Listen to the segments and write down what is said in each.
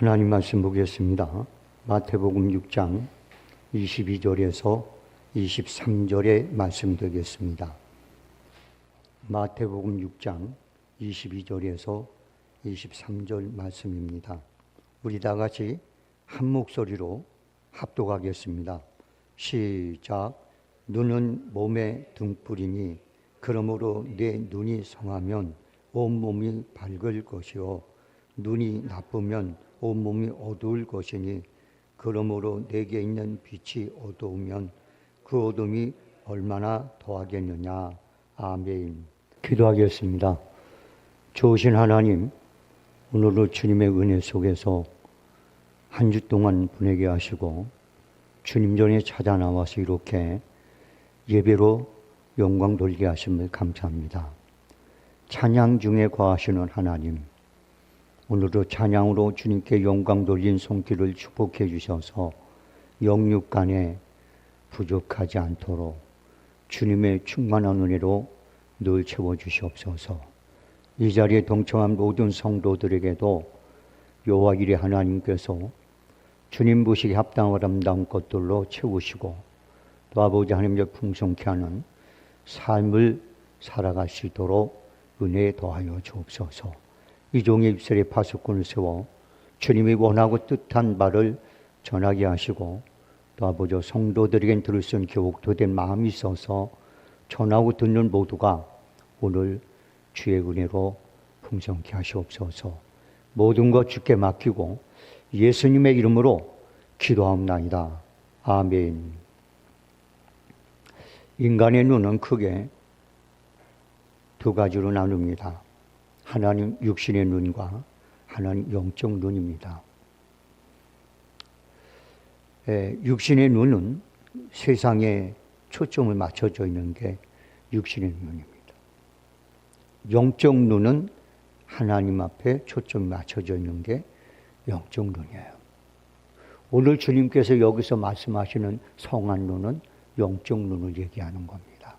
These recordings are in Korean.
하나님 말씀 보겠습니다. 마태복음 6장 22절에서 23절의 말씀 되겠습니다. 마태복음 6장 22절에서 23절 말씀입니다. 우리 다 같이 한 목소리로 합독하겠습니다. 시작. 눈은 몸의 등불이니 그러므로 내 눈이 성하면 온몸이 밝을 것이요 눈이 나쁘면 온몸이 어두울 것이니 그러므로 내게 있는 빛이 어두우면 그 어둠이 얼마나 더하겠느냐. 아멘. 기도하겠습니다. 좋으신 하나님, 오늘도 주님의 은혜 속에서 한 주 동안 보내게 하시고 주님 전에 찾아 나와서 이렇게 예배로 영광 돌리게 하심을 감사합니다. 찬양 중에 거하시는 하나님, 오늘도 찬양으로 주님께 영광 돌린 손길을 축복해 주셔서 영육간에 부족하지 않도록 주님의 충만한 은혜로 늘 채워주시옵소서. 이 자리에 동참한 모든 성도들에게도 여호와 이레 하나님께서 주님 보시기에 합당하고 아름다운 것들로 채우시고 또 아버지 하나님의 풍성케 하는 삶을 살아갈 수 있도록 은혜에 더하여 주옵소서. 이 종의 입술에 파수꾼을 세워 주님이 원하고 뜻한 바를 전하게 하시고 또 아버지 성도들에겐 들을 수 있는 교육도된 마음이 있어서 전하고 듣는 모두가 오늘 주의 은혜로 풍성케 하시옵소서. 모든 것 주께 맡기고 예수님의 이름으로 기도하옵나이다. 아멘. 인간의 눈은 크게 두 가지로 나눕니다. 하나님 육신의 눈과 하나님 영적 눈입니다. 육신의 눈은 세상에 초점을 맞춰져 있는 게 육신의 눈입니다. 영적 눈은 하나님 앞에 초점이 맞춰져 있는 게 영적 눈이에요. 오늘 주님께서 여기서 말씀하시는 성한 눈은 영적 눈을 얘기하는 겁니다.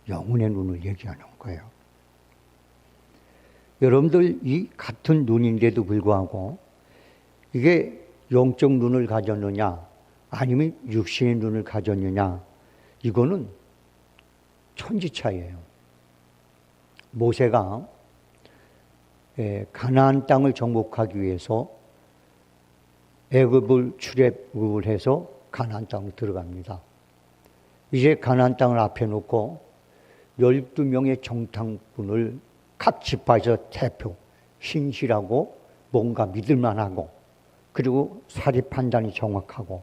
영혼의 눈을 얘기하는 거예요. 여러분들 이 같은 눈인데도 불구하고 이게 영적 눈을 가졌느냐 아니면 육신의 눈을 가졌느냐 이거는 천지차이예요. 모세가 가나안 땅을 정복하기 위해서 애굽을 출애굽을 해서 가나안 땅으로 들어갑니다. 이제 가나안 땅을 앞에 놓고 12명의 정탐꾼을 각 지파에서 대표, 신실하고 뭔가 믿을만하고 그리고 사리 판단이 정확하고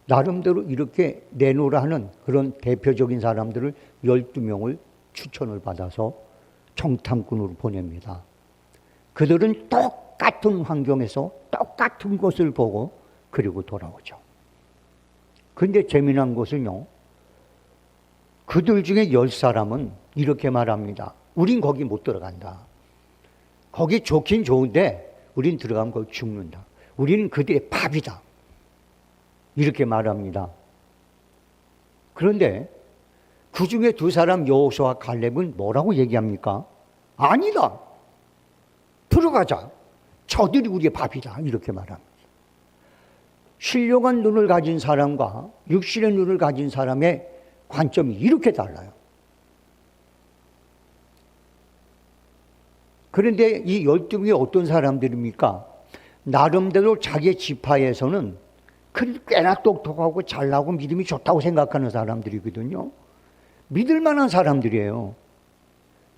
나름대로 이렇게 내놓으라 하는 그런 대표적인 사람들을 12명을 추천을 받아서 정탐꾼으로 보냅니다. 그들은 똑같은 환경에서 똑같은 것을 보고 그리고 돌아오죠. 그런데 재미난 것은요, 그들 중에 10사람은 이렇게 말합니다. 우린 거기 못 들어간다. 거기 좋긴 좋은데 우린 들어가면 거기 죽는다. 우리는 그들의 밥이다. 이렇게 말합니다. 그런데 그 중에 두 사람 여호수아와 갈렙은 뭐라고 얘기합니까? 아니다. 들어가자. 저들이 우리의 밥이다. 이렇게 말합니다. 신령한 눈을 가진 사람과 육신의 눈을 가진 사람의 관점이 이렇게 달라요. 그런데 이 12명이 어떤 사람들입니까? 나름대로 자기 지파에서는 꽤나 똑똑하고 잘나고 믿음이 좋다고 생각하는 사람들이거든요. 믿을 만한 사람들이에요.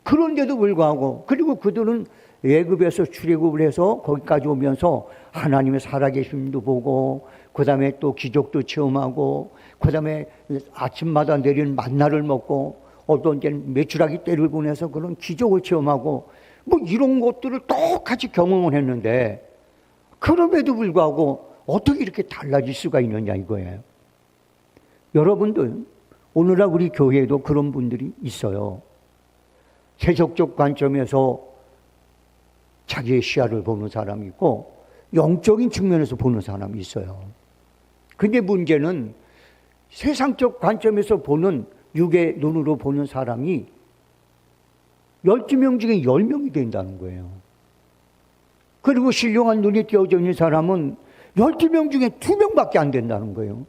그런데도 불구하고 그리고 그들은 애굽에서 출애굽을 해서 거기까지 오면서 하나님의 살아계심도 보고 그 다음에 또 기적도 체험하고 그 다음에 아침마다 내리는 만나를 먹고 어떤 때는 메추라기 떼를 보내서 그런 기적을 체험하고 뭐 이런 것들을 똑같이 경험을 했는데 그럼에도 불구하고 어떻게 이렇게 달라질 수가 있느냐 이거예요. 여러분들 오늘날 우리 교회에도 그런 분들이 있어요. 세속적 관점에서 자기의 시야를 보는 사람이 있고 영적인 측면에서 보는 사람이 있어요. 근데 문제는 세상적 관점에서 보는 육의 눈으로 보는 사람이 12명 중에 10명이 된다는 거예요. 그리고 신령한 눈이 띄어져 있는 사람은 12명 중에 2명밖에 안 된다는 거예요.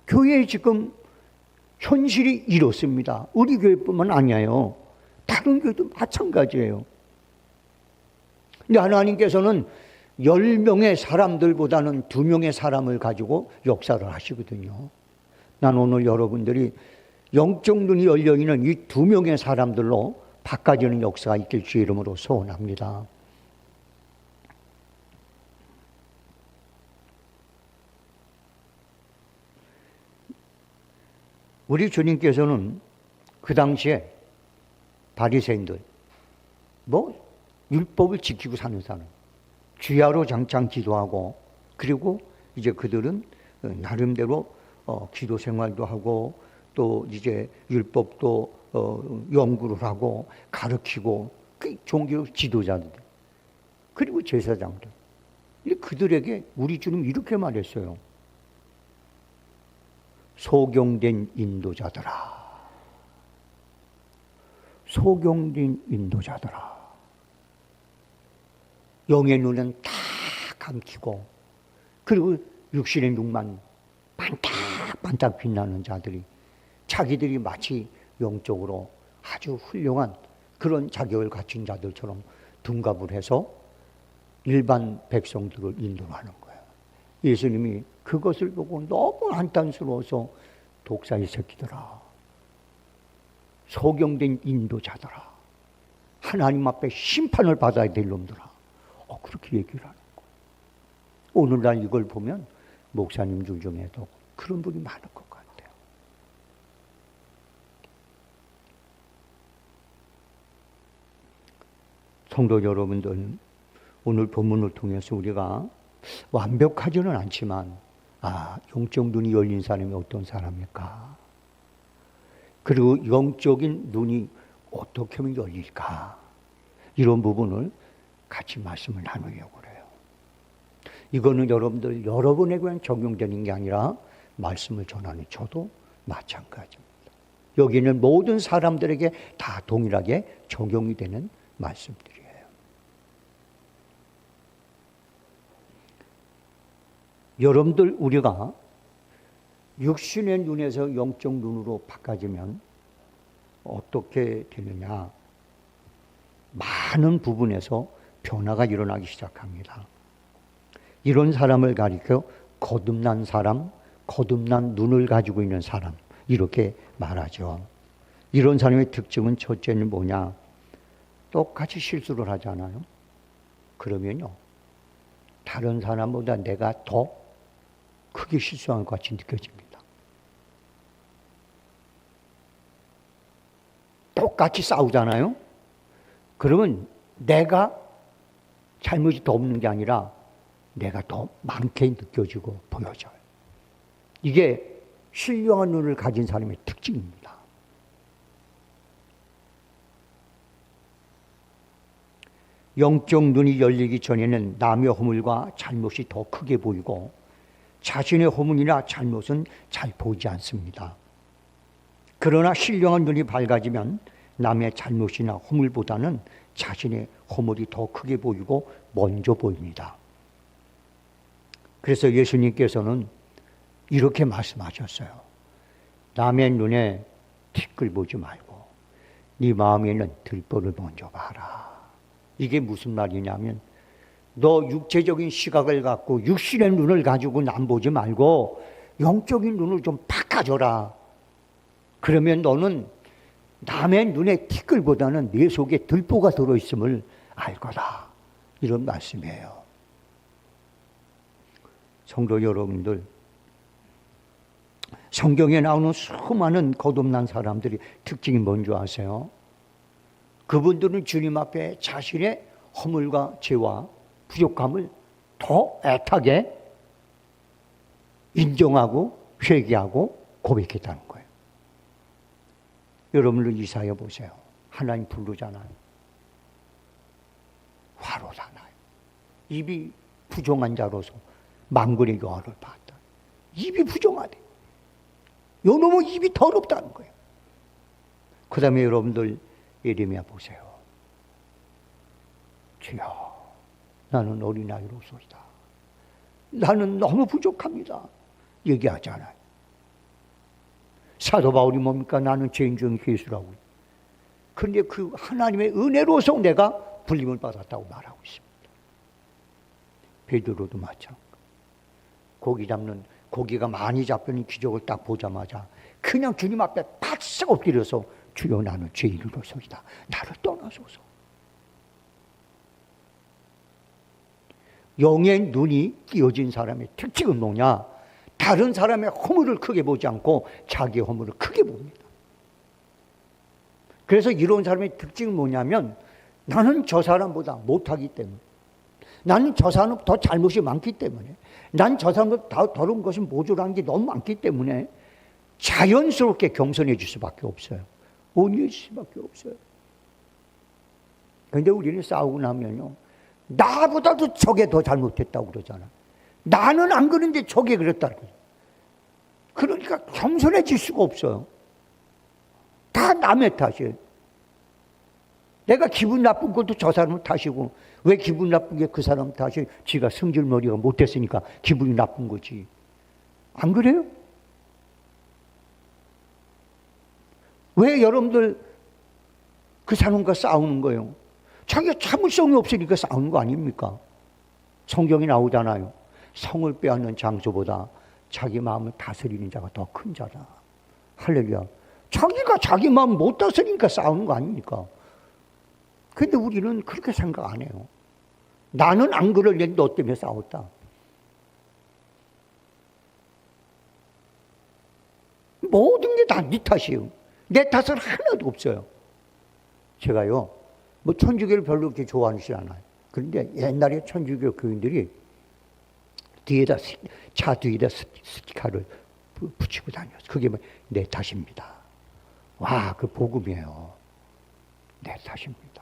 교회에 지금 현실이 이렇습니다. 우리 교회뿐만 아니에요. 다른 교회도 마찬가지예요. 근데 하나님께서는 10명의 사람들보다는 2명의 사람을 가지고 역사를 하시거든요. 난 오늘 여러분들이 영적 눈이 열려있는 이 2명의 사람들로 바꿔지는 역사가 있길 주의 이름으로 소원합니다. 우리 주님께서는 그 당시에 바리새인들, 율법을 지키고 사는 사람, 주야로 장창 기도하고, 그리고 이제 그들은 나름대로 기도 생활도 하고, 또 이제 율법도 연구를 하고 가르치고, 그 종교 지도자들, 그리고 제사장들. 그들에게 우리 주님 이렇게 말했어요. 소경된 인도자들아. 소경된 인도자들아. 영의 눈은 다 감기고, 그리고 육신의 눈만 반짝반짝 빛나는 자들이, 자기들이 마치 영적으로 아주 훌륭한 그런 자격을 갖춘 자들처럼 둔갑을 해서 일반 백성들을 인도하는 거예요. 예수님이 그것을 보고 너무 한탄스러워서 독사의 새끼들아, 소경된 인도자들아, 하나님 앞에 심판을 받아야 될 놈들아, 그렇게 얘기를 하는 거예요. 오늘날 이걸 보면 목사님들 중에도 그런 분이 많을 것 같아요. 성도 여러분들, 오늘 본문을 통해서 우리가 완벽하지는 않지만, 영적 눈이 열린 사람이 어떤 사람일까? 그리고 영적인 눈이 어떻게 하면 열릴까? 이런 부분을 같이 말씀을 나누려고 그래요. 이거는 여러분에게만 적용되는 게 아니라 말씀을 전하는 저도 마찬가지입니다. 여기는 모든 사람들에게 다 동일하게 적용이 되는 말씀들이에요. 여러분들, 우리가 육신의 눈에서 영적 눈으로 바꿔지면 어떻게 되느냐? 많은 부분에서 변화가 일어나기 시작합니다. 이런 사람을 가리켜 거듭난 사람, 거듭난 눈을 가지고 있는 사람, 이렇게 말하죠. 이런 사람의 특징은 첫째는 뭐냐? 똑같이 실수를 하잖아요. 그러면요, 다른 사람보다 내가 더 크게 실수한 것 같이 느껴집니다. 똑같이 싸우잖아요. 그러면 내가 잘못이 더 없는 게 아니라 내가 더 많게 느껴지고 보여져요. 이게 신령한 눈을 가진 사람의 특징입니다. 영적 눈이 열리기 전에는 남의 허물과 잘못이 더 크게 보이고, 자신의 허물이나 잘못은 잘 보이지 않습니다. 그러나 신령한 눈이 밝아지면 남의 잘못이나 허물보다는 자신의 허물이 더 크게 보이고 먼저 보입니다. 그래서 예수님께서는 이렇게 말씀하셨어요. 남의 눈에 티끌 보지 말고 네 마음에 있는 들보를 먼저 봐라. 이게 무슨 말이냐면, 너 육체적인 시각을 갖고 육신의 눈을 가지고 남 보지 말고 영적인 눈을 좀 바꿔줘라. 그러면 너는 남의 눈에 티끌보다는 내 속에 들보가 들어있음을 알 거다. 이런 말씀이에요. 성도 여러분들, 성경에 나오는 수많은 거듭난 사람들이 특징이 뭔지 아세요? 그분들은 주님 앞에 자신의 허물과 죄와 부족함을 더 애타게 인정하고 회개하고 고백했다는 거예요. 여러분들 이사야 보세요. 하나님 부르잖아요. 화로잖아요. 입이 부정한 자로서 만군의 여호와를 봤다. 입이 부정하대. 요 놈의 입이 더럽다는 거예요. 그 다음에 여러분들 예레미야 보세요. 주여, 나는 어린아이로소이다. 나는 너무 부족합니다. 얘기하잖아요. 사도 바울이 뭡니까? 나는 죄인 중 괴수라고. 그런데 그 하나님의 은혜로서 내가 불림을 받았다고 말하고 있습니다. 베드로도 마찬가지. 고기가 많이 잡히는 기적을 딱 보자마자 그냥 주님 앞에 바싹 엎드려서 주여 나는 죄인으로서이다. 나를 떠나소서. 영의 눈이 띄어진 사람의 특징은 뭐냐? 다른 사람의 허물을 크게 보지 않고 자기 허물을 크게 봅니다. 그래서 이런 사람의 특징은 뭐냐면 나는 저 사람보다 못하기 때문에, 나는 저 사람은 더 잘못이 많기 때문에, 난 저 사람보다 더러운 것이 모자란 게 너무 많기 때문에 자연스럽게 겸손해질 수밖에 없어요. 온유해질 수밖에 없어요. 그런데 우리는 싸우고 나면요, 나보다도 저게 더 잘못했다고 그러잖아. 나는 안 그런데 저게 그랬다고. 그러니까 겸손해질 수가 없어요. 다 남의 탓이에요. 내가 기분 나쁜 것도 저 사람 탓이고, 왜 기분 나쁜 게 그 사람 탓이? 지가 성질머리가 못했으니까 기분이 나쁜 거지. 안 그래요? 왜 여러분들 그 사람과 싸우는 거예요? 자기가 참을성이 없으니까 싸우는 거 아닙니까? 성경에 나오잖아요. 성을 빼앗는 장소보다 자기 마음을 다스리는 자가 더 큰 자다. 할렐루야. 자기가 자기 마음 못 다스리니까 싸우는 거 아닙니까? 근데 우리는 그렇게 생각 안 해요. 나는 안 그러려니 너 때문에 싸웠다. 모든 게 다 네 탓이에요. 내 탓은 하나도 없어요. 제가요, 뭐 천주교를 별로 그렇게 좋아하지 않아요. 그런데 옛날에 천주교 교인들이 차 뒤에다 스티커를 붙이고 다녔어요. 그게 뭐 내 탓입니다. 와, 그 복음이에요. 내 탓입니다.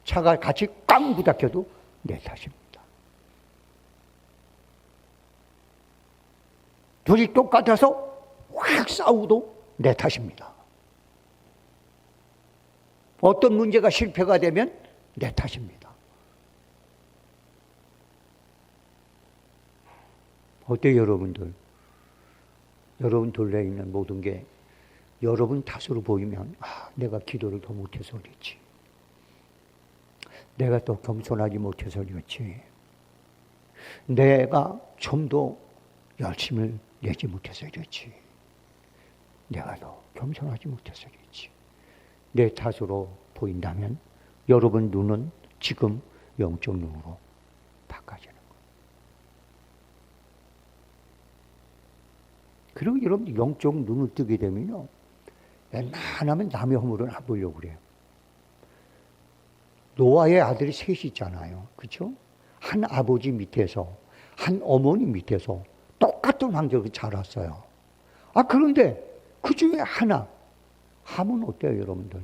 차가 같이 꽝 부닥쳐도 내 탓입니다. 둘이 똑같아서 확 싸우도 내 탓입니다. 어떤 문제가 실패가 되면 내 탓입니다. 어때요, 여러분들? 여러분 둘레에 있는 모든 게 여러분 탓으로 보이면, 내가 기도를 더 못해서 그랬지. 내가 더 겸손하지 못해서 그렇지. 내가 좀 더 열심을 내지 못해서 그렇지. 내가 더 겸손하지 못해서 그렇지. 내 탓으로 보인다면 여러분 눈은 지금 영적 눈으로 바꿔지는 거예요. 그리고 여러분 영적 눈을 뜨게 되면요, 웬만하면 남의 허물을 안 보려고 그래요. 노아의 아들이 셋이 있잖아요. 그렇죠? 한 아버지 밑에서, 한 어머니 밑에서 똑같은 환경을 자랐어요. 그런데 그 중에 하나, 함은 어때요, 여러분들?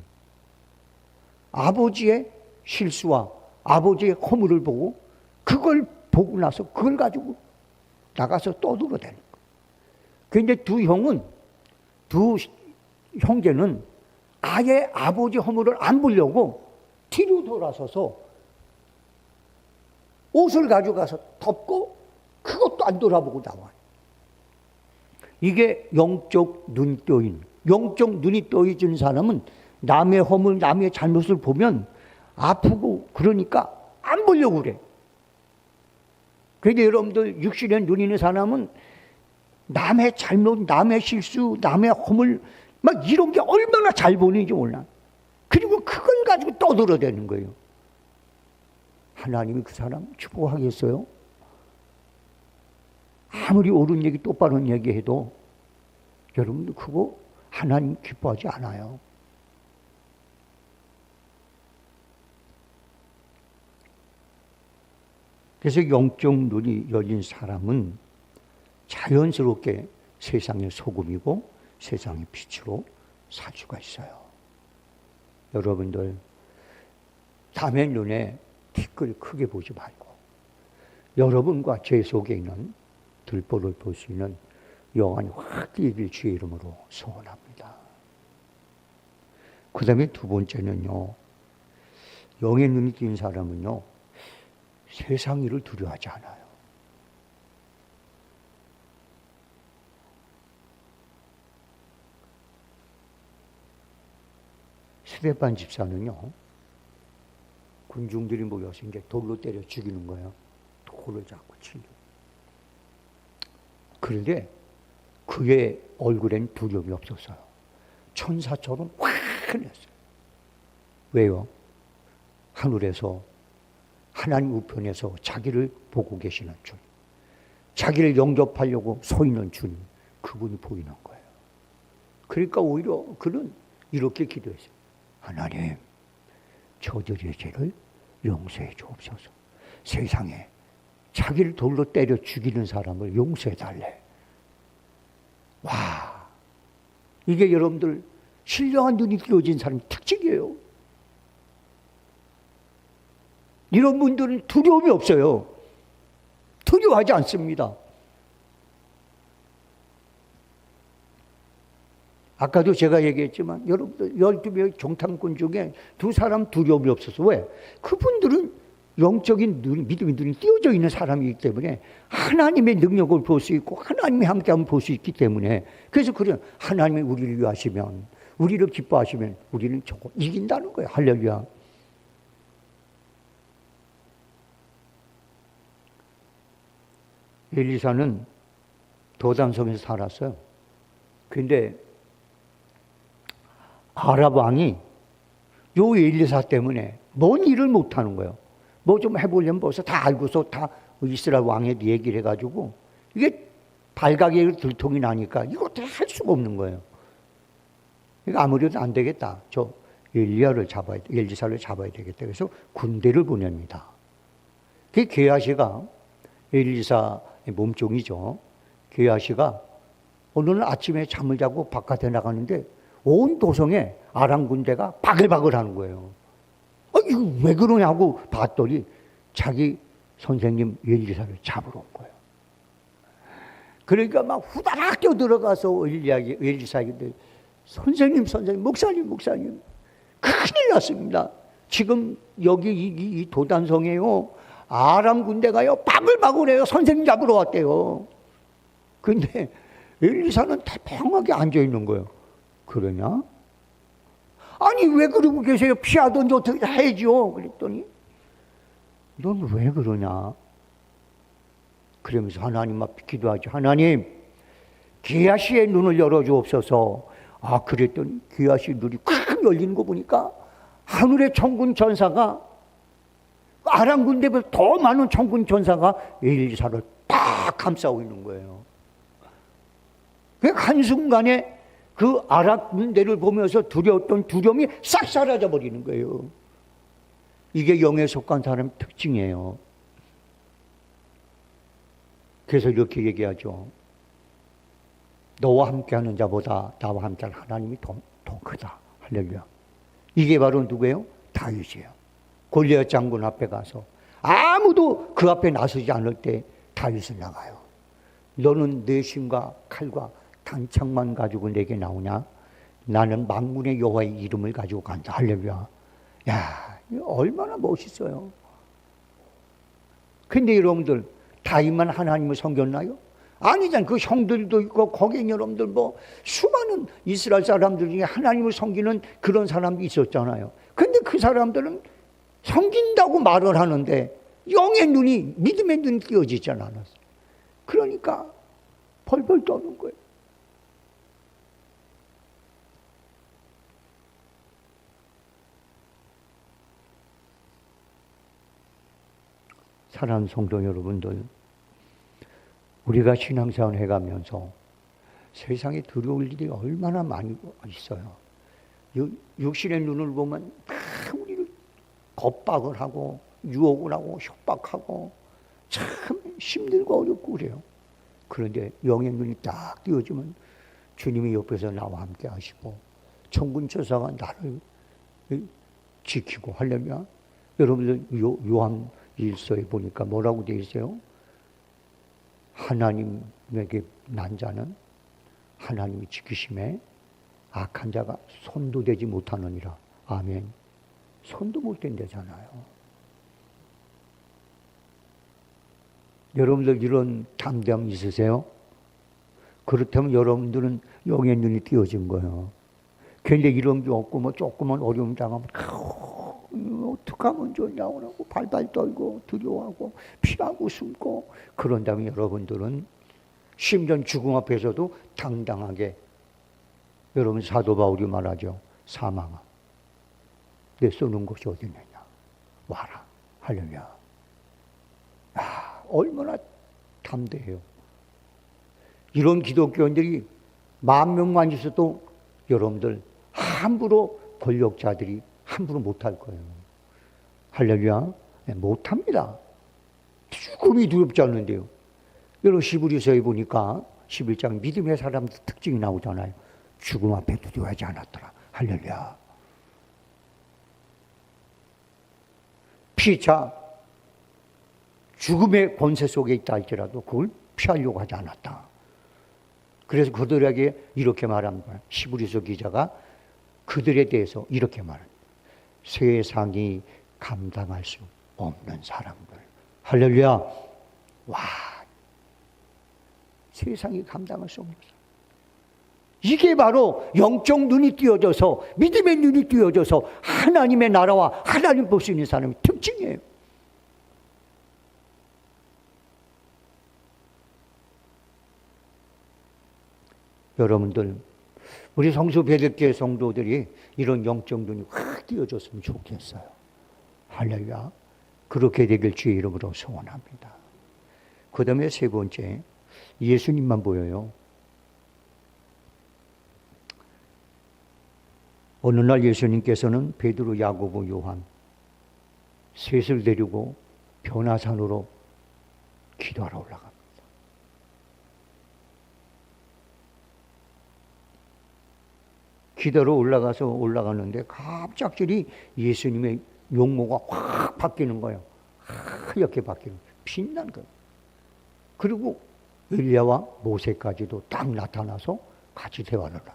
아버지의 실수와 아버지의 허물을 보고, 그걸 보고 나서 그걸 가지고 나가서 떠들어대는 거예요. 그런데 두 형제는 아예 아버지 허물을 안 보려고 뒤로 돌아서서 옷을 가져가서 덮고 그것도 안 돌아보고 나와요. 이게 영적 눈이 떠인, 영적 눈이 떠있는 사람은 남의 허물, 남의 잘못을 보면 아프고 그러니까 안 보려고 그래. 그런데 여러분들 육신의 눈이 있는 사람은 남의 잘못, 남의 실수, 남의 허물 막 이런 게 얼마나 잘 보이는지 몰라. 그리고 그걸 가지고 떠들어대는 거예요. 하나님이 그 사람 축복하겠어요? 아무리 옳은 얘기, 똑바른 얘기 해도 여러분들 그거 하나님 기뻐하지 않아요. 그래서 영적 눈이 열린 사람은 자연스럽게 세상의 소금이고 세상의 빛으로 살 수가 있어요. 여러분들 남의 눈에 티끌 크게 보지 말고 여러분과 제 속에 있는 들보를 볼 수 있는 영안이 확 뜨길 주의 이름으로 소원합니다. 그 다음에 두 번째는요, 영의 눈이 띈 사람은요, 세상 일을 두려워하지 않아요. 스데반 집사는요, 군중들이 모여서 이제 돌로 때려 죽이는 거예요. 돌을 잡고 치려. 그런데 그의 얼굴엔 두려움이 없었어요. 천사처럼 환했어요. 왜요? 하늘에서 하나님 우편에서 자기를 보고 계시는 주님, 자기를 영접하려고 서 있는 주님, 그분이 보이는 거예요. 그러니까 오히려 그는 이렇게 기도했어요. 하나님, 저들의 죄를 용서해 주옵소서. 세상에 자기를 돌로 때려 죽이는 사람을 용서해 달래. 와, 이게 여러분들 신령한 눈이 뜨여진 사람 특징이에요. 이런 분들은 두려움이 없어요. 두려워하지 않습니다. 아까도 제가 얘기했지만 여러분들 12명의 정탐꾼 중에 2사람 두려움이 없어서 왜? 그분들은 영적인 눈, 믿음의 눈이 띄어져 있는 사람이기 때문에 하나님의 능력을 볼 수 있고 하나님이 함께하면 볼 수 있기 때문에, 그래서 그래요. 하나님이 우리를 위하시면, 우리를 기뻐하시면 우리는 저거 이긴다는 거예요. 할렐루야. 엘리사는 도단성에서 살았어요. 근데 아랍 왕이 요 엘리사 때문에 뭔 일을 못하는 거예요. 뭐 좀 해보려면 벌써 다 알고서 다 이스라엘 왕에도 얘기를 해가지고 이게 발각에 들통이 나니까 이것도 할 수가 없는 거예요. 그러니까 아무래도 안 되겠다. 저 엘리사를 잡아야 되겠다. 그래서 군대를 보냅니다. 그 게하시가 엘리사의 몸종이죠. 게하시가 어느 날 아침에 잠을 자고 바깥에 나가는데 온 도성에 아람 군대가 바글바글 하는 거예요. 이거 왜 그러냐고 봤더니 자기 선생님 엘리사를 잡으러 온 거예요. 그러니까 막 후다닥 뛰어들어가서 엘리사에게 선생님, 목사님, 큰일 났습니다. 지금 여기 이 도단성에요, 아람 군대가요 바글바글해요. 선생님 잡으러 왔대요. 근데 엘리사는 태평하게 앉아있는 거예요. 그러냐? 아니 왜 그러고 계세요? 피하든지 어떻게 해야죠. 그랬더니 넌 왜 그러냐? 그러면서 하나님 앞에 기도하죠. 하나님, 게하시의 눈을 열어주옵소서. 그랬더니 게하시 눈이 콱 열리는 거 보니까 하늘의 천군 천사가, 아람 군대보다 더 많은 천군 천사가 엘리사를 딱 감싸고 있는 거예요. 그 한순간에 그 아랍 군대를 보면서 두려웠던 두려움이 싹 사라져 버리는 거예요. 이게 영에 속한 사람의 특징이에요. 그래서 이렇게 얘기하죠. 너와 함께하는 자보다 나와 함께하는 하나님이 더 크다. 할렐루야. 이게 바로 누구예요? 다윗이에요. 골리앗 장군 앞에 가서 아무도 그 앞에 나서지 않을 때 다윗은 나가요. 너는 내 신과 칼과 단창만 가지고 내게 나오냐? 나는 만군의 여호와의 이름을 가지고 간다. 할렐루야. 야, 얼마나 멋있어요. 근데 여러분들 다윗만 하나님을 섬겼나요? 아니잖아요. 그 형들도 있고 거기 여러분들 뭐 수많은 이스라엘 사람들 중에 하나님을 섬기는 그런 사람도 있었잖아요. 근데 그 사람들은 섬긴다고 말을 하는데 영의 눈이, 믿음의 눈이 띄어지지 않았어요. 그러니까 벌벌 떠는 거예요. 사랑하는 성도 여러분들, 우리가 신앙생활 해가면서 세상에 들어올 일이 얼마나 많이 있어요. 육신의 눈을 보면 다 우리를 겁박을 하고 유혹을 하고 협박하고 참 힘들고 어렵고 그래요. 그런데 영의 눈이 딱 띄어지면 주님이 옆에서 나와 함께 하시고 천군 천사가 나를 지키고. 할렐루야. 여러분들 요한 일서에 보니까 뭐라고 되어 있어요? 하나님에게 난 자는 하나님이 지키심에 악한 자가 손도 대지 못하느니라. 아멘. 손도 못 댄다잖아요. 여러분들 이런 담대함 있으세요? 그렇다면 여러분들은 영의 눈이 띄어진 거예요. 근데 이런 게 없고 뭐 조금만 어려움 당하면 어떡하면 좋냐고 하고 발발 떨고 두려워하고 피하고 숨고 그런다면 여러분들은 심지어 죽음 앞에서도 당당하게 여러분 사도 바울이 말하죠. 사망아 내 쏘는 곳이 어디 있느냐 와라. 할렐루야. 얼마나 담대해요. 이런 기독교인들이 10,000명만 있어도 여러분들 함부로 권력자들이 함부로 못할 거예요. 할렐루야. 네, 못합니다. 죽음이 두렵지 않는데요. 여러분 히브리서에 보니까 11장 믿음의 사람 특징이 나오잖아요. 죽음 앞에 두려워하지 않았더라. 할렐루야. 피차 죽음의 권세 속에 있다 할지라도 그걸 피하려고 하지 않았다. 그래서 그들에게 이렇게 말합니다. 히브리서 기자가 그들에 대해서 이렇게 말합니다. 세상이 감당할 수 없는 사람들. 할렐루야. 와, 세상이 감당할 수 없는 사람. 이게 바로 영적 눈이 띄어져서 믿음의 눈이 띄어져서 하나님의 나라와 하나님 볼 수 있는 사람의 특징이에요. 여러분들 우리 성수 베들교회 성도들이 이런 영적 눈이 확 띄어졌으면 좋겠어요. 할렐루야. 그렇게 되길 주의 이름으로 소원합니다. 그 다음에 세 번째, 예수님만 보여요. 어느 날 예수님께서는 베드로, 야고보, 요한 셋을 데리고 변화산으로 기도하러 올라갑니다. 기도로 올라가는데 갑작스레 예수님의 용모가 확 바뀌는 거예요. 하얗게 바뀌는 거예요. 빛난 거예요. 그리고 엘리야와 모세까지도 딱 나타나서 같이 대화를 하는.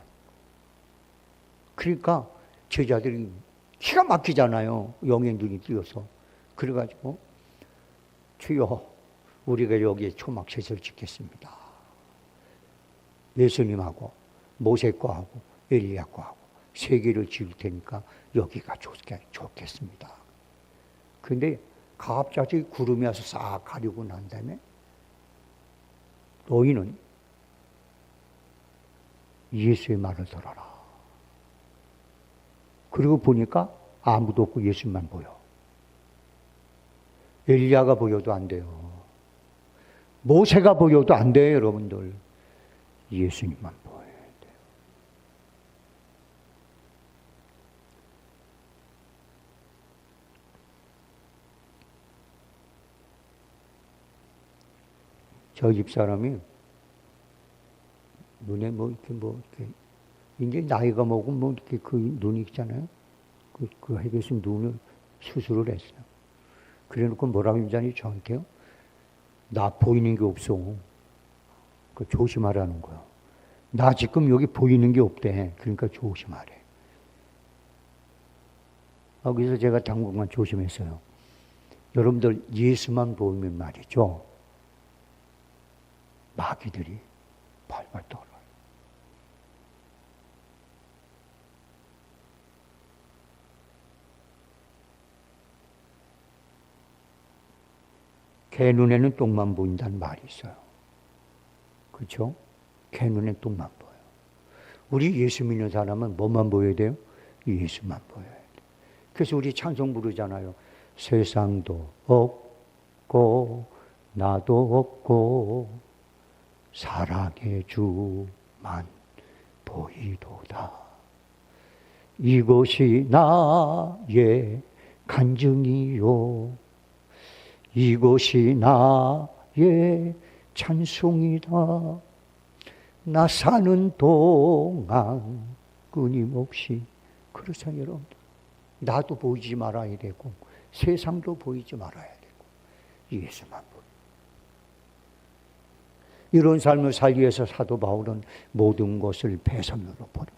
그러니까 제자들이 기가 막히잖아요. 영의 눈이 띄어서. 그래가지고 주여 우리가 여기에 초막셋을 짓겠습니다. 예수님하고 모세과하고 엘리야과하고 세 개를 지을 테니까 여기가 좋겠습니다. 근데 갑자기 구름이 와서 싹 가리고 난 다음에 너희는 예수의 말을 들어라. 그리고 보니까 아무도 없고 예수님만 보여. 엘리야가 보여도 안 돼요. 모세가 보여도 안 돼요, 여러분들. 예수님만 보여야 돼요. 저 집사람이 눈에 이렇게 이제 나이가 먹으면 이렇게 그 눈이 있잖아요. 그 해계수 눈을 수술을 했어요. 그래 놓고 뭐라고 했냐니 저한테요. 나 보이는 게 없어. 그 조심하라는 거야. 나 지금 여기 보이는 게 없대. 그러니까 조심하래. 그래서 제가 당분간 조심했어요. 여러분들 예수만 보이면 말이죠. 마귀들이 발발 떨어요. 개 눈에는 똥만 보인다는 말이 있어요. 그렇죠? 개 눈에는 똥만 보여요. 우리 예수 믿는 사람은 뭐만 보여야 돼요? 예수만 보여야 돼요. 그래서 우리 찬송 부르잖아요. 세상도 없고 나도 없고 사랑의 주만 보이도다. 이것이 나의 간증이요 이것이 나의 찬송이다. 나 사는 동안 끊임없이. 그렇잖아요, 여러분. 나도 보이지 말아야 되고 세상도 보이지 말아야 되고 예수만 보여. 이런 삶을 살기 위해서 사도 바울은 모든 것을 배선으로 버립니다.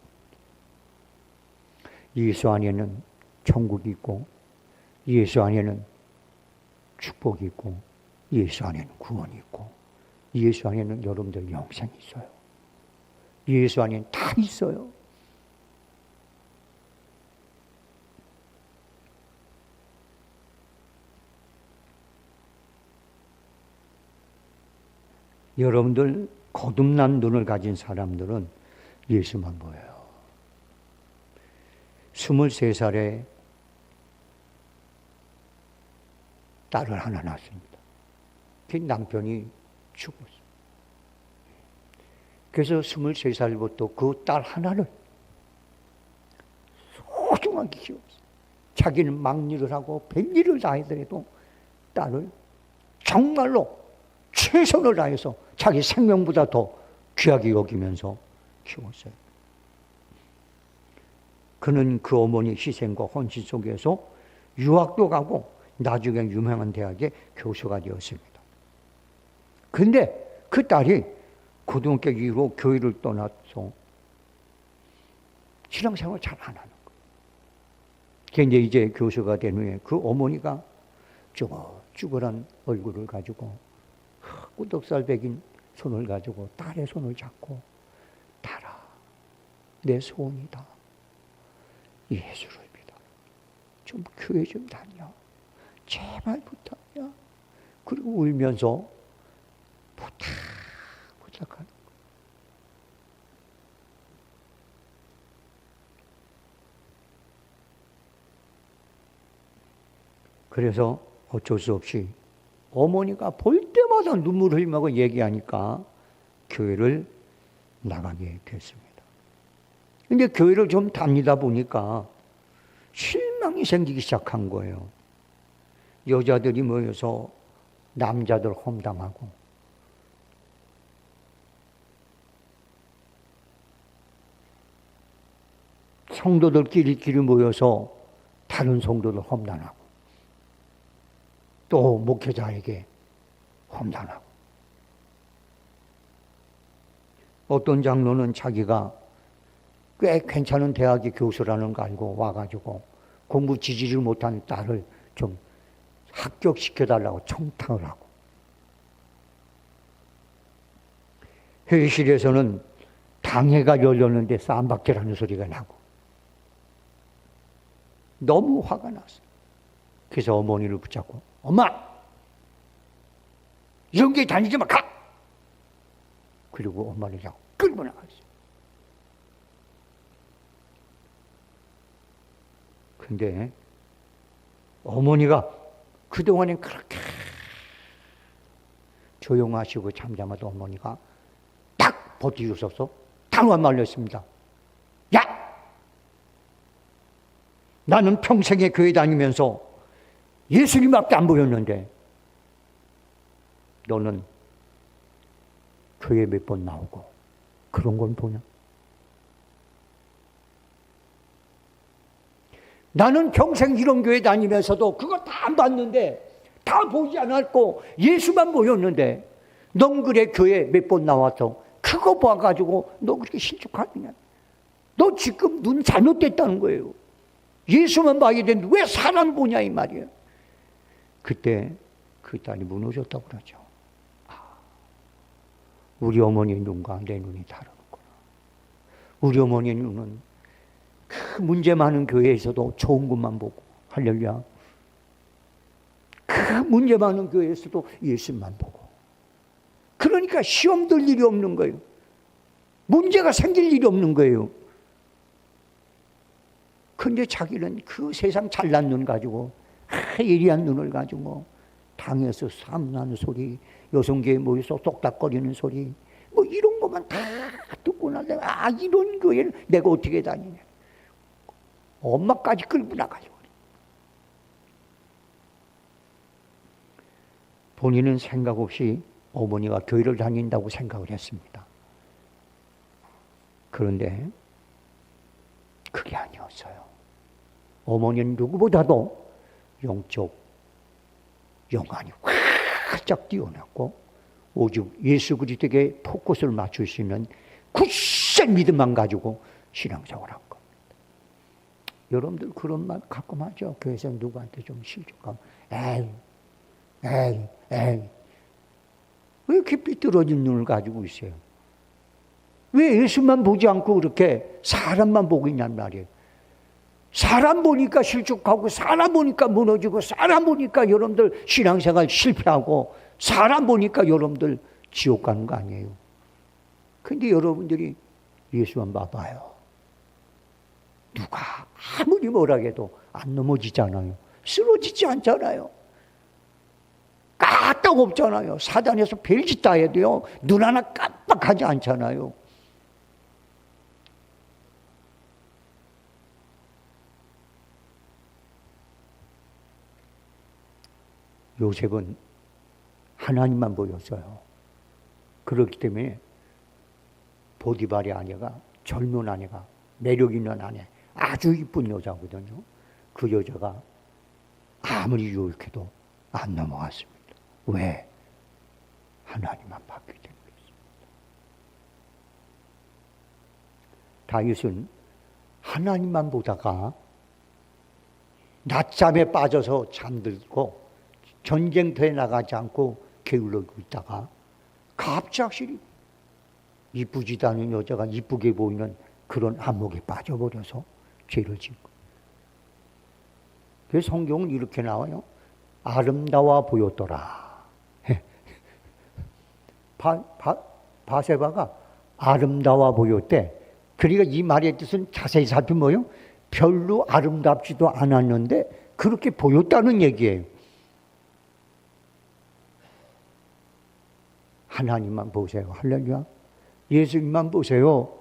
예수 안에는 천국이 있고 예수 안에는 축복이 있고 예수 안에는 구원이 있고 예수 안에는 여러분들 영생이 있어요. 예수 안에는 다 있어요. 여러분들 거듭난 눈을 가진 사람들은 예수만 보여요. 23살에 딸을 하나 낳았습니다. 그 남편이 죽었어요. 그래서 23살부터 그 딸 하나를 소중하게 키웠어요. 자기는 막일을 하고 뱃일을 다 하더라도 딸을 정말로 최선을 다해서 자기 생명보다 더 귀하게 여기면서 키웠어요. 그는 그 어머니의 희생과 헌신 속에서 유학도 가고 나중에 유명한 대학의 교수가 되었습니다. 근데 그 딸이 고등학교 이후로 교회를 떠나서 신앙생활을 잘 안 하는 거예요. 근데 이제 교수가 된 후에 그 어머니가 쭈글쭈글한 얼굴을 가지고 꾸덕살 백인 손을 가지고 딸의 손을 잡고 딸아, 내 소원이다. 예수를 믿어. 좀 교회 좀 다녀. 제발 부탁이야. 그리고 울면서 부탁하는 거예요. 그래서 어쩔 수 없이 어머니가 볼 때마다 눈물을 흘리면서 얘기하니까 교회를 나가게 됐습니다. 근데 교회를 좀 다니다 보니까 실망이 생기기 시작한 거예요. 여자들이 모여서 남자들 험담하고 성도들끼리 모여서 다른 성도들 험담하고 또 목회자에게 험담하고 어떤 장로는 자기가 꽤 괜찮은 대학의 교수라는 거 알고 와가지고 공부 지지를 못하는 딸을 좀 합격시켜달라고 청탁을 하고 회의실에서는 당회가 열렸는데 쌈박질하는 소리가 나고 너무 화가 났어요. 그래서 어머니를 붙잡고 엄마! 이런 게 다니지 마! 가! 그리고 엄마를 자꾸 끌고 나갔어요. 근데 어머니가 그동안엔 그렇게 조용하시고 잠잠하던 어머니가 딱 버티셔서 단호한 말로 했습니다. 야! 나는 평생에 교회 다니면서 예수님밖에 안 보였는데 너는 교회 몇 번 나오고 그런 건 보냐? 나는 평생 이런 교회 다니면서도 그거 다 안 봤는데 다 보지 않았고 예수만 보였는데 넌 그래 교회 몇 번 나와서 그거 봐가지고 너 그렇게 신축하느냐? 너 지금 눈 잘못됐다는 거예요. 예수만 봐야 되는데 왜 사람 보냐 이 말이에요. 그때 그 딸이 무너졌다고 그러죠. 우리 어머니의 눈과 내 눈이 다르구나. 우리 어머니의 눈은 그 문제 많은 교회에서도 좋은 것만 보고 할렐루야. 그 문제 많은 교회에서도 예수만 보고 그러니까 시험 들 일이 없는 거예요. 문제가 생길 일이 없는 거예요. 근데 자기는 그 세상 잘난 눈 가지고 예리한 눈을 가지고 당에서 삼나는 소리, 여성계에 모여서 똑딱거리는 소리 뭐 이런 것만 다 듣고 나서 이런 교회를 내가 어떻게 다니냐. 엄마까지 끌고 나가요. 본인은 생각 없이 어머니가 교회를 다닌다고 생각을 했습니다. 그런데 그게 아니었어요. 어머니는 누구보다도 영적 영안이 활짝 뛰어났고 오직 예수 그리스도에게 포커스를 맞출 수 있는 굳센 믿음만 가지고 신앙생활을 한 겁니다. 여러분들 그런 말 가끔 하죠. 교회에서 누구한테 좀 실족하면 에이. 왜 이렇게 삐뚤어진 눈을 가지고 있어요? 왜 예수만 보지 않고 그렇게 사람만 보고 있냔 말이에요. 사람 보니까 실족하고, 사람 보니까 무너지고, 사람 보니까 여러분들 신앙생활 실패하고, 사람 보니까 여러분들 지옥 가는 거 아니에요. 근데 여러분들이 예수만 봐봐요. 누가 아무리 뭐라 해도 안 넘어지잖아요. 쓰러지지 않잖아요. 까딱 없잖아요. 사단에서 별짓 다 해도요, 눈 하나 깜빡하지 않잖아요. 요셉은 하나님만 보였어요. 그렇기 때문에 보디발의 아내가, 젊은 아내가, 매력 있는 아내, 아주 이쁜 여자거든요. 그 여자가 아무리 유혹해도 안 넘어갔습니다. 왜? 하나님만 봤기 때문이었습니다. 다윗은 하나님만 보다가 낮잠에 빠져서 잠들고 전쟁터에 나가지 않고 게을러고 있다가 갑작스레 이쁘지도 않은 여자가 이쁘게 보이는 그런 안목에 빠져버려서 죄를 짓고. 그래서 성경은 이렇게 나와요. 아름다워 보였더라. 바세바가 아름다워 보였대. 그러니까 이 말의 뜻은 자세히 살펴보면 별로 아름답지도 않았는데 그렇게 보였다는 얘기예요. 하나님만 보세요. 할렐루야. 예수님만 보세요.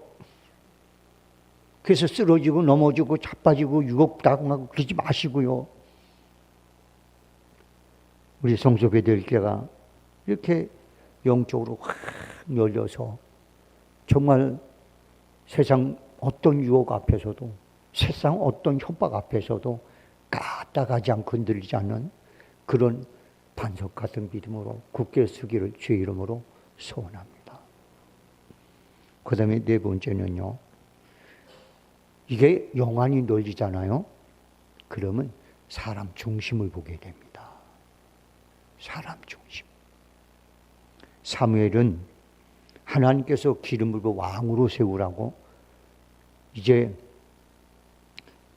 그래서 쓰러지고 넘어지고 자빠지고 유혹당하고 그러지 마시고요. 우리 성소배들께가 이렇게 영적으로 확 열려서 정말 세상 어떤 유혹 앞에서도, 세상 어떤 협박 앞에서도 까딱하지 않고 흔들리지 않는 그런 반석 같은 믿음으로 굳게 서기를 주의 이름으로 소원합니다. 그 다음에 네 번째는요, 이게 영안이 넓어지잖아요. 그러면 사람 중심을 보게 됩니다. 사람 중심. 사무엘은 하나님께서 기름을 부어 왕으로 세우라고 이제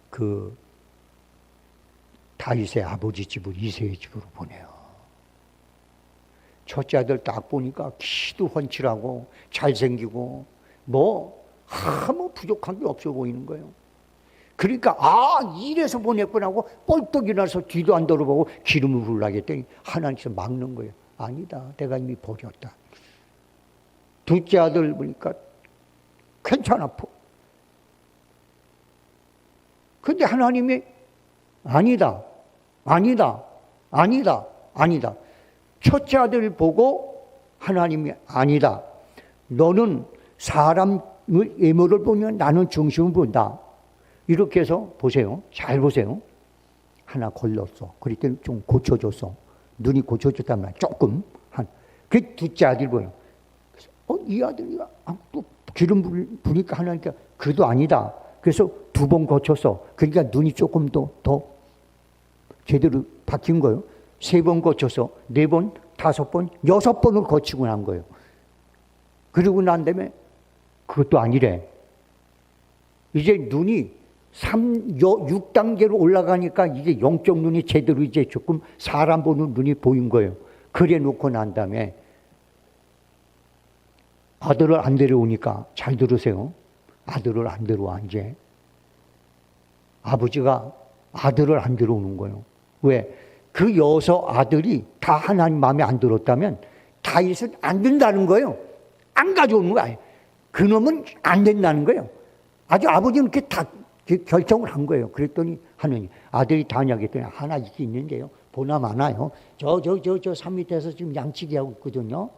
그 다윗의 아버지 집을 이새의 집으로 보내요. 첫째 아들 딱 보니까 키도 훤칠하고 잘생기고 뭐 아무 부족한 게 없어 보이는 거예요. 그러니까 이래서 보냈구나 하고 뻘떡 일어나서 뒤도 안 돌아보고 기름을 부으려고 했더니 하나님께서 막는 거예요. 아니다, 내가 이미 버렸다. 둘째 아들 보니까 괜찮아. 근데 하나님이 아니다. 첫째 아들을 보고 하나님이 아니다. 너는 사람의 외모를 보면 나는 중심을 본다. 이렇게 해서 보세요. 잘 보세요. 하나 걸렸어. 그랬더니 좀 고쳐줬어. 눈이 고쳐졌단 말이야. 조금. 그 둘째 아들 보여. 이 아들이 또 기름 부니까 하나니까 그래도 아니다. 그래서 2번 고쳤어. 그러니까 눈이 조금 더 제대로 바뀐 거예요. 3번 고쳐서 4번, 5번, 6번을 거치고 난 거예요. 그러고 난 다음에 그것도 아니래. 이제 눈이 6단계로 올라가니까 이게 영적 눈이 제대로 이제 조금 사람 보는 눈이 보인 거예요. 그래 놓고 난 다음에 아들을 안 데려오니까, 잘 들으세요. 아들을 안 데려와, 이제. 아버지가 아들을 안 데려오는 거예요. 왜? 그 6 아들이 다 하나님 마음에 안 들었다면 다윗은 안 된다는 거예요. 안 가져오는 거예요. 그놈은 안 된다는 거예요. 아주 아버지는 그렇게 다 결정을 한 거예요. 그랬더니 하느님, 아들이 다냐 했더니 하나 있는데요. 보나 마나요. 산 밑에서 지금 양치기 하고 있거든요.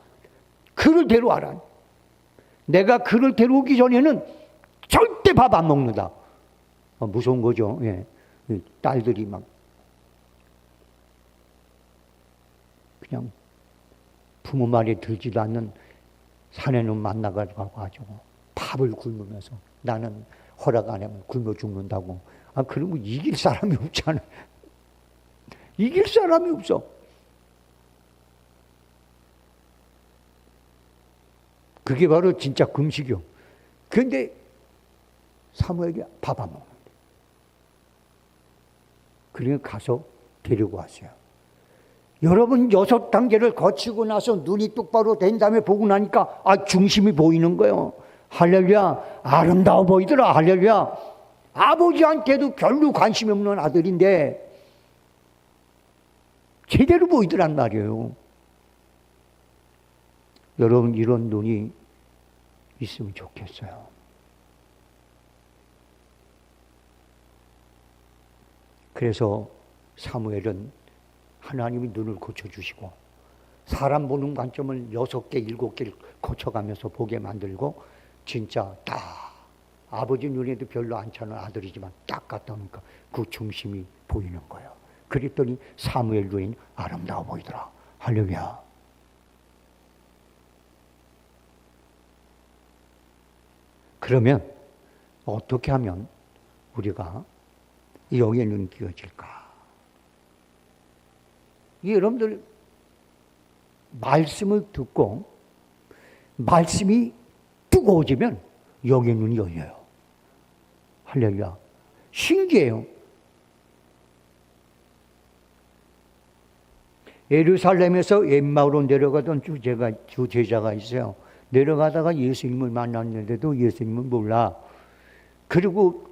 그를 데려와라. 내가 그를 데려오기 전에는 절대 밥 안 먹는다. 무서운 거죠. 예. 딸들이 막 그냥 부모 말에 들지도 않는 산에는 만나가지고 밥을 굶으면서 나는 허락 안 하면 굶어 죽는다고 그러면 이길 사람이 없잖아. 이길 사람이 없어. 그게 바로 진짜 금식이요. 그런데 사무엘이 밥 안 먹는데. 그러니까 가서 데리고 왔어요. 여러분 6단계를 거치고 나서 눈이 똑바로 된 다음에 보고 나니까 중심이 보이는 거예요. 할렐루야. 아름다워 보이더라. 할렐루야. 아버지한테도 별로 관심이 없는 아들인데 제대로 보이더란 말이에요. 여러분 이런 눈이 있으면 좋겠어요. 그래서 사무엘은 하나님이 눈을 고쳐주시고 사람 보는 관점을 6개, 7개를 고쳐가면서 보게 만들고 진짜 딱 아버지 눈에도 별로 안 차는 아들이지만 딱 갖다 놓으니까 그 중심이 보이는 거예요. 그랬더니 사무엘 눈이 아름다워 보이더라. 할렐루야. 그러면 어떻게 하면 우리가 영의 눈이 띄어질까? 여러분들 말씀을 듣고 말씀이 뜨거워지면 영의 눈이 열려요. 할렐루야. 신기해요. 예루살렘에서 엠마오로 내려가던 주 제자가 있어요. 내려가다가 예수님을 만났는데도 예수님을 몰라. 그리고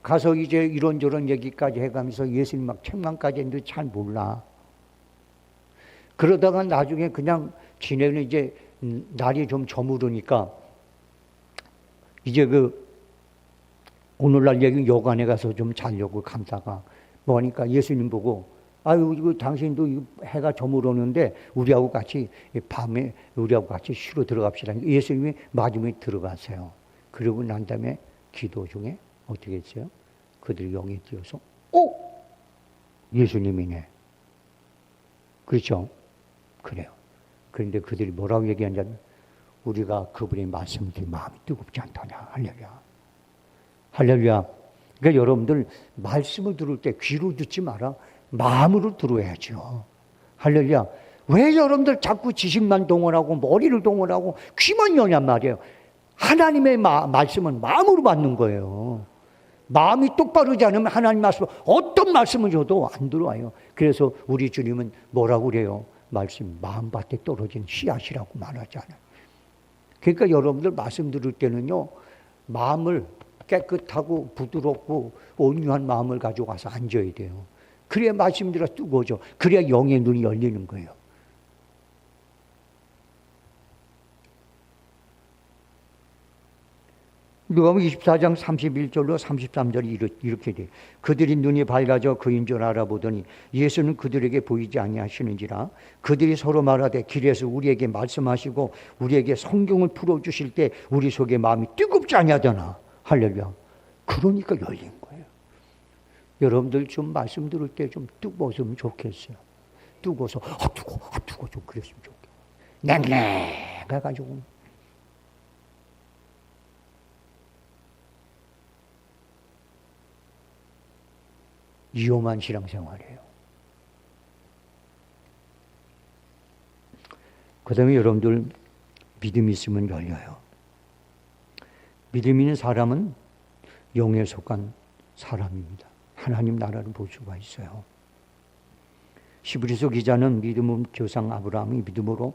가서 이제 이런저런 얘기까지 해가면서 예수님 막 책망까지 했는데 잘 몰라. 그러다가 나중에 그냥 지내는 이제 날이 좀 저무르니까 이제 오늘날 얘기 여관에 가서 좀 자려고 감다가 뭐하니까 예수님 보고 이거 당신도 해가 저물었는데 우리하고 같이 밤에 우리하고 같이 쉬러 들어갑시다. 예수님이 마지막에 들어가세요. 그러고 난 다음에 기도 중에 어떻게 했어요? 그들이 영에 띄어서 예수님이네. 그렇죠? 그래요. 그런데 그들이 뭐라고 얘기하냐면 우리가 그분의 말씀을 들으니 마음이 뜨겁지 않다냐. 할렐루야. 할렐루야. 그러니까 여러분들 말씀을 들을 때 귀로 듣지 마라. 마음으로 들어야죠. 할렐루야. 왜 여러분들 자꾸 지식만 동원하고 머리를 동원하고 귀만 여냔 말이에요. 하나님의 말씀은 마음으로 받는 거예요. 마음이 똑바르지 않으면 하나님 말씀 어떤 말씀을 줘도 안 들어와요. 그래서 우리 주님은 뭐라고 그래요? 말씀 마음밭에 떨어진 씨앗이라고 말하잖아요. 그러니까 여러분들 말씀 들을 때는요, 마음을 깨끗하고 부드럽고 온유한 마음을 가지고 와서 앉아야 돼요. 그래야 말씀 들어 뜨거워져. 그래야 영의 눈이 열리는 거예요. 누가복음 24장 31절로 33절이 이렇게 돼. 그들이 눈이 밝아져 그인 줄 알아보더니 예수는 그들에게 보이지 아니하시는지라. 그들이 서로 말하되 길에서 우리에게 말씀하시고 우리에게 성경을 풀어주실 때 우리 속에 마음이 뜨겁지 아니하더나. 할렐루야. 그러니까 열린 거예요. 여러분들 좀 말씀 들을 때 좀 뜨거웠으면 좋겠어요. 뜨거워서 뜨거워 좀 그랬으면 좋겠어요. 냉랭해가지고. 위험한 신앙생활이에요. 그 다음에 여러분들 믿음이 있으면 열려요. 믿음 있는 사람은 영에 속한 사람입니다. 하나님 나라를 볼 수가 있어요. 히브리서 기자는 믿음은 조상 아브라함이 믿음으로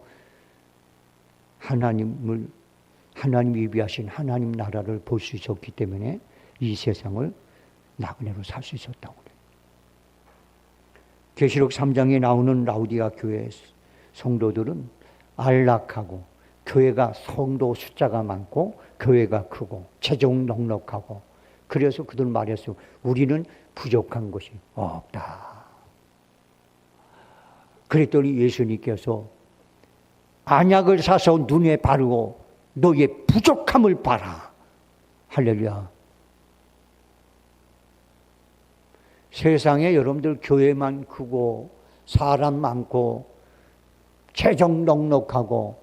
하나님이 예비하신 하나님 나라를 볼 수 있었기 때문에 이 세상을 나그네로 살 수 있었다고 그래요. 계시록 3장에 나오는 라우디아 교회 성도들은 안락하고 교회가 성도 숫자가 많고 교회가 크고 재정 넉넉하고 그래서 그들 말했어요. 우리는 부족한 것이 없다. 그랬더니 예수님께서 안약을 사서 눈에 바르고 너의 부족함을 봐라. 할렐루야. 세상에 여러분들 교회만 크고 사람 많고 재정 넉넉하고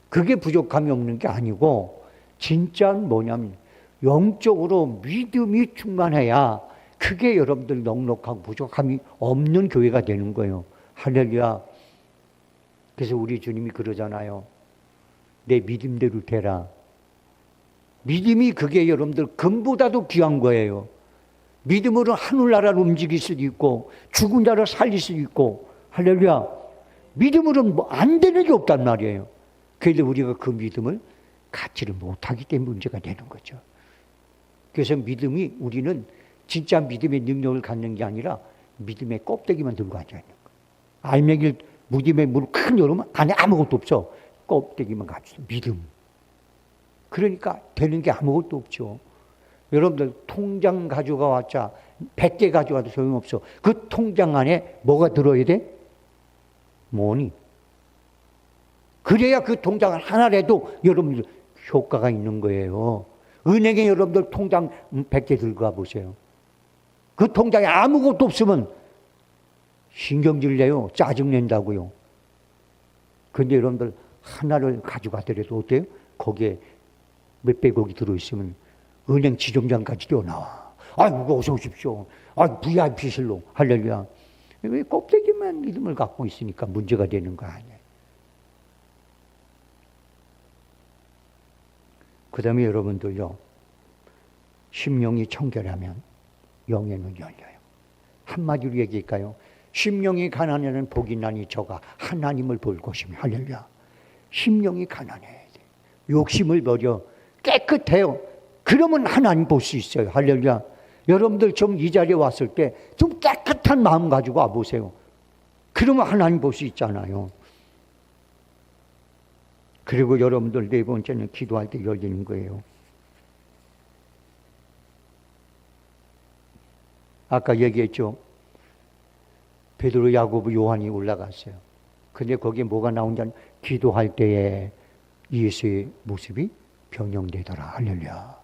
그게 부족함이 없는 게 아니고 진짜는 뭐냐면 영적으로 믿음이 충만해야 그게 여러분들 넉넉하고 부족함이 없는 교회가 되는 거예요. 할렐루야. 그래서 우리 주님이 그러잖아요. 내 믿음대로 되라. 믿음이 그게 여러분들 금보다도 귀한 거예요. 믿음으로 하늘나라를 움직일 수도 있고 죽은 자를 살릴 수도 있고 할렐루야. 믿음으로는 뭐 안 되는 게 없단 말이에요. 그런데 우리가 그 믿음을 갖지를 못하기 때문에 문제가 되는 거죠. 그래서 믿음이 우리는 진짜 믿음의 능력을 갖는 게 아니라 믿음의 껍데기만 들고 앉아있는 거예요. 알맹이를 무dim에 물 큰 열으면 안에 아무것도 없어. 껍데기만 가지고 믿음. 그러니까 되는 게 아무것도 없죠. 여러분들 통장 가져가 왔자 100개 가져가도 소용없어. 그 통장 안에 뭐가 들어야 돼? 뭐니? 그래야 그 통장을 하나라도 여러분들 효과가 있는 거예요. 은행에 여러분들 통장 100개 들고 가보세요. 그 통장에 아무것도 없으면 신경질 내요. 짜증낸다고요. 근데 여러분들 하나를 가져가더라도 어때요? 거기에 몇백억이 들어있으면 은행 지점장까지 뛰어나와. 아이고 어서 오십시오. VIP실로. 할렐루야. 왜 껍데기만 믿음을 갖고 있으니까 문제가 되는 거 아니에요. 그 다음에 여러분들요. 심령이 청결하면 영의 눈이 열려요. 한마디로 얘기할까요? 심령이 가난해는 복이 나니 저가 하나님을 볼 것이며. 할렐루야. 심령이 가난해야 돼. 욕심을 버려. 깨끗해요. 그러면 하나님 볼 수 있어요. 할렐루야. 여러분들 좀 이 자리에 왔을 때 좀 깨끗한 마음 가지고 와보세요. 그러면 하나님 볼 수 있잖아요. 그리고 여러분들 네 번째는 기도할 때 열리는 거예요. 아까 얘기했죠. 베드로, 야고보, 요한이 올라갔어요. 근데 거기에 뭐가 나온다면 기도할 때에 예수의 모습이 변형되더라. 할렐루야.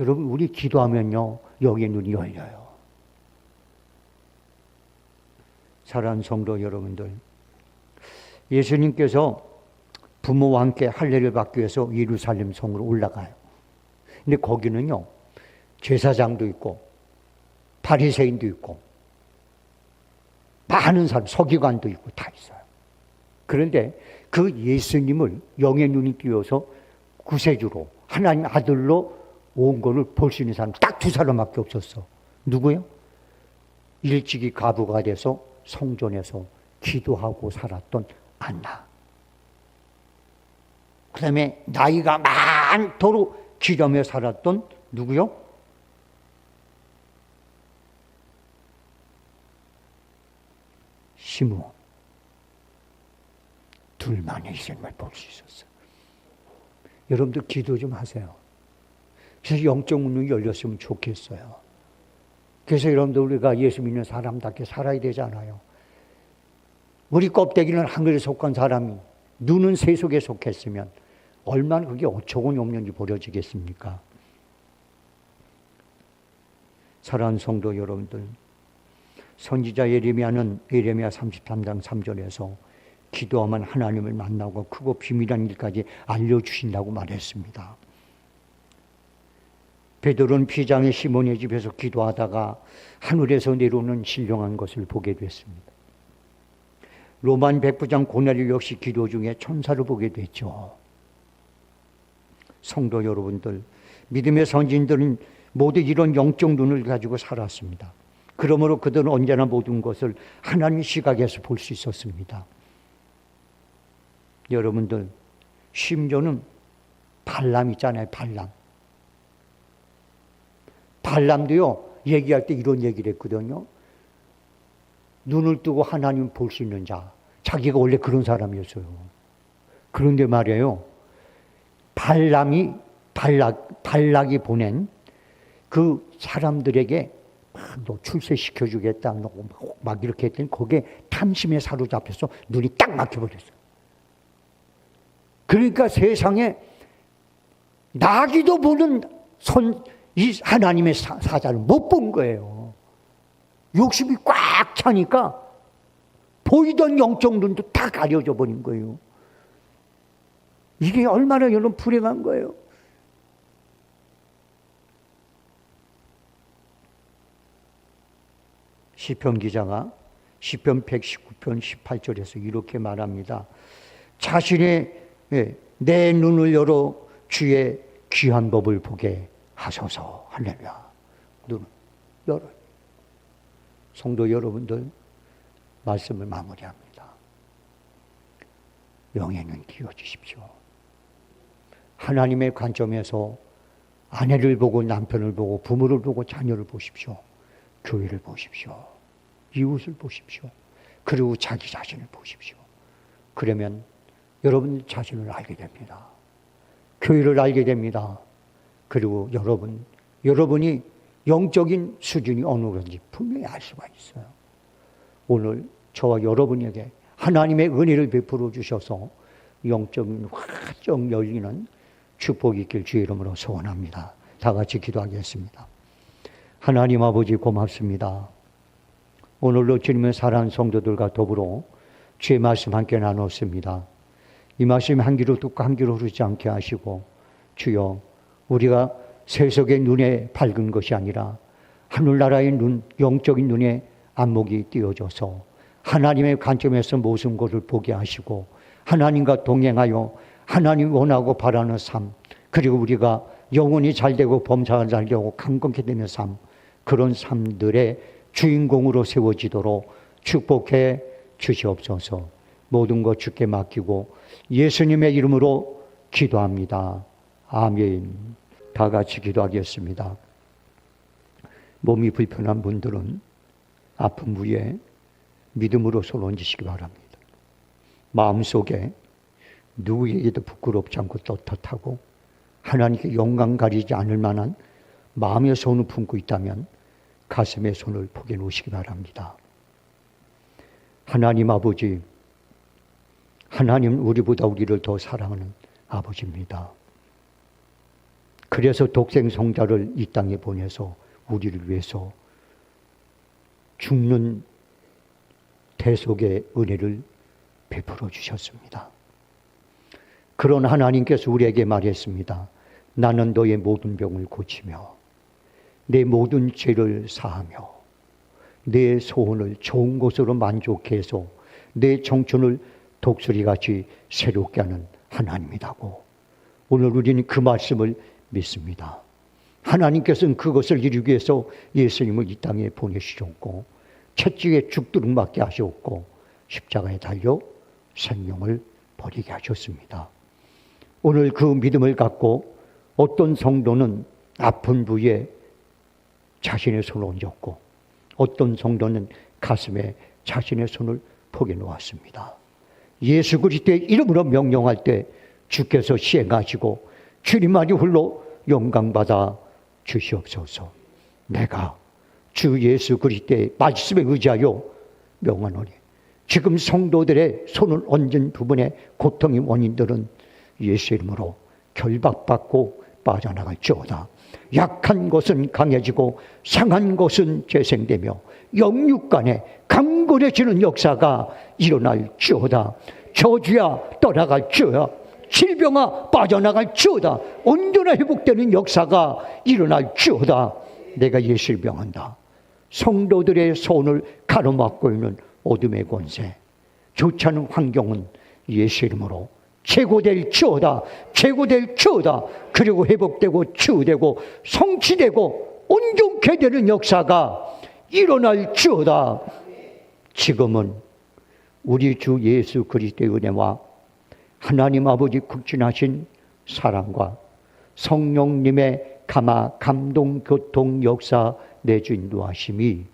여러분 우리 기도하면요 영의 눈이 열려요. 사랑하는 성도 여러분들, 예수님께서 부모와 함께 할례를 받기 위해서 예루살렘 성으로 올라가요. 근데 거기는요 제사장도 있고 바리새인도 있고 많은 사람, 서기관도 있고 다 있어요. 그런데 그 예수님을 영의 눈이 띄어서 구세주로 하나님 아들로 온 것을 볼 수 있는 사람 딱 두 사람밖에 없었어. 누구요? 일찍이 과부가 돼서 성전에서 기도하고 살았던 안나. 그 다음에 나이가 많도록 기도하며 살았던 누구요? 시므온. 둘만의 예수님을 볼 수 있었어요. 여러분들 기도 좀 하세요. 그래서 영적 문이 열렸으면 좋겠어요. 그래서 여러분들 우리가 예수 믿는 사람답게 살아야 되잖아요. 우리 껍데기는 하늘에 속한 사람이 눈은 세속에 속했으면 얼마나 그게 어처구니 없는지 버려지겠습니까? 사랑하는 성도 여러분들, 선지자 예레미야는 예레미야 33장 3절에서 기도하면 하나님을 만나고 크고 비밀한 일까지 알려주신다고 말했습니다. 베드로는 피장의 시몬의 집에서 기도하다가 하늘에서 내려오는 신령한 것을 보게 됐습니다. 로만 백부장 고넬료 역시 기도 중에 천사를 보게 됐죠. 성도 여러분들, 믿음의 선진들은 모두 이런 영적 눈을 가지고 살았습니다. 그러므로 그들은 언제나 모든 것을 하나님의 시각에서 볼 수 있었습니다. 여러분들, 심지어는 발람 있잖아요. 발람도요 얘기할 때 이런 얘기를 했거든요. 눈을 뜨고 하나님 볼 수 있는 자. 자기가 원래 그런 사람이었어요. 그런데 말이에요, 발락이 보낸 그 사람들에게 너 출세시켜주겠다 막 이렇게 했더니 거기에 탐심에 사로잡혀서 눈이 딱 막혀버렸어요. 그러니까 세상에 나기도 보는 이 하나님의 사자를 못 본 거예요. 욕심이 꽉 차니까 보이던 영적 눈도 다 가려져 버린 거예요. 이게 얼마나 여러분 불행한 거예요. 시편 기자가 시편 119편 18절에서 이렇게 말합니다. 자신의 내 눈을 열어 주의 귀한 법을 보게 하소서. 할렐루야. 눈을 열어. 성도 여러분들, 말씀을 마무리합니다. 영의 눈 띄워주십시오. 하나님의 관점에서 아내를 보고 남편을 보고 부모를 보고 자녀를 보십시오. 교회를 보십시오. 이웃을 보십시오. 그리고 자기 자신을 보십시오. 그러면 여러분 자신을 알게 됩니다. 교회를 알게 됩니다. 그리고 여러분이 영적인 수준이 어느 건지 분명히 알 수가 있어요. 오늘 저와 여러분에게 하나님의 은혜를 베풀어 주셔서 영적인 활짝 열리는 축복이 있길 주의 이름으로 소원합니다. 다 같이 기도하겠습니다. 하나님 아버지 고맙습니다. 오늘도 주님의 사랑하는 성도들과 더불어 주의 말씀 함께 나눴습니다. 이 말씀 한 귀로 듣고 한 귀로 흐르지 않게 하시고, 주여, 우리가 세속의 눈에 밝은 것이 아니라 하늘나라의 눈, 영적인 눈에 안목이 띄어져서 하나님의 관점에서 모든 것을 보게 하시고 하나님과 동행하여 하나님 원하고 바라는 삶, 그리고 우리가 영혼이 잘되고 범사가 잘되고 강건케 되는 삶, 그런 삶들의 주인공으로 세워지도록 축복해 주시옵소서. 모든 것 주께 맡기고 예수님의 이름으로 기도합니다. 아멘. 다 같이 기도하겠습니다. 몸이 불편한 분들은 아픈 부위에 믿음으로 손 얹으시기 바랍니다. 마음속에 누구에게도 부끄럽지 않고 떳떳하고 하나님께 영광 가리지 않을 만한 마음의 손을 품고 있다면 가슴에 손을 포개 놓으시기 바랍니다. 하나님 아버지, 하나님은 우리보다 우리를 더 사랑하는 아버지입니다. 그래서 독생 성자를 이 땅에 보내서 우리를 위해서 죽는 대속의 은혜를 베풀어 주셨습니다. 그런 하나님께서 우리에게 말했습니다. 나는 너의 모든 병을 고치며 내 모든 죄를 사하며 내 소원을 좋은 것으로 만족해 해서 내 청춘을 독수리같이 새롭게 하는 하나님이라고. 오늘 우리는 그 말씀을 믿습니다. 하나님께서는 그것을 이루기 위해서 예수님을 이 땅에 보내주셨고 채찍에 죽도록 맞게 하셨고 십자가에 달려 생명을 버리게 하셨습니다. 오늘 그 믿음을 갖고 어떤 성도는 아픈 부위에 자신의 손을 얹었고 어떤 성도는 가슴에 자신의 손을 포개 놓았습니다. 예수 그리스도의 이름으로 명령할 때 주께서 시행하시고 주님만이 홀로 영광받아 주시옵소서. 내가 주 예수 그리스도의 말씀에 의지하여 명하노니 지금 성도들의 손을 얹은 부분의 고통의 원인들은 예수 이름으로 결박받고 빠져나갈지어다. 약한 것은 강해지고 상한 것은 재생되며 영육 간에 강건해지는 역사가 일어날지어다. 저주야 떠나갈지어다. 질병아 빠져나갈지어다. 온전히 회복되는 역사가 일어날지어다. 내가 예수를 명한다. 성도들의 손을 가로막고 있는 어둠의 권세, 좋지 않은 환경은 예수 이름으로 제거될지어다. 제거될지어다. 그리고 회복되고 치유되고 성취되고 온전케 되는 역사가 일어날지어다. 지금은 우리 주 예수 그리스도의 은혜와 하나님 아버지 극진하신 사랑과 성령님의 감동, 교통, 역사, 내주 인도하심이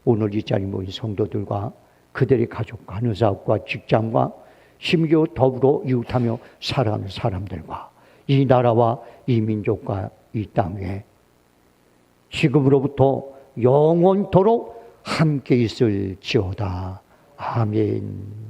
오늘 이 자리에 모인 성도들과 그들의 가족과 하는 사업과 직장과 심지어 더불어 이웃하며 살아가는 사람들과 이 나라와 이 민족과 이 땅에 지금으로부터 영원토록 함께 있을지어다. 아멘.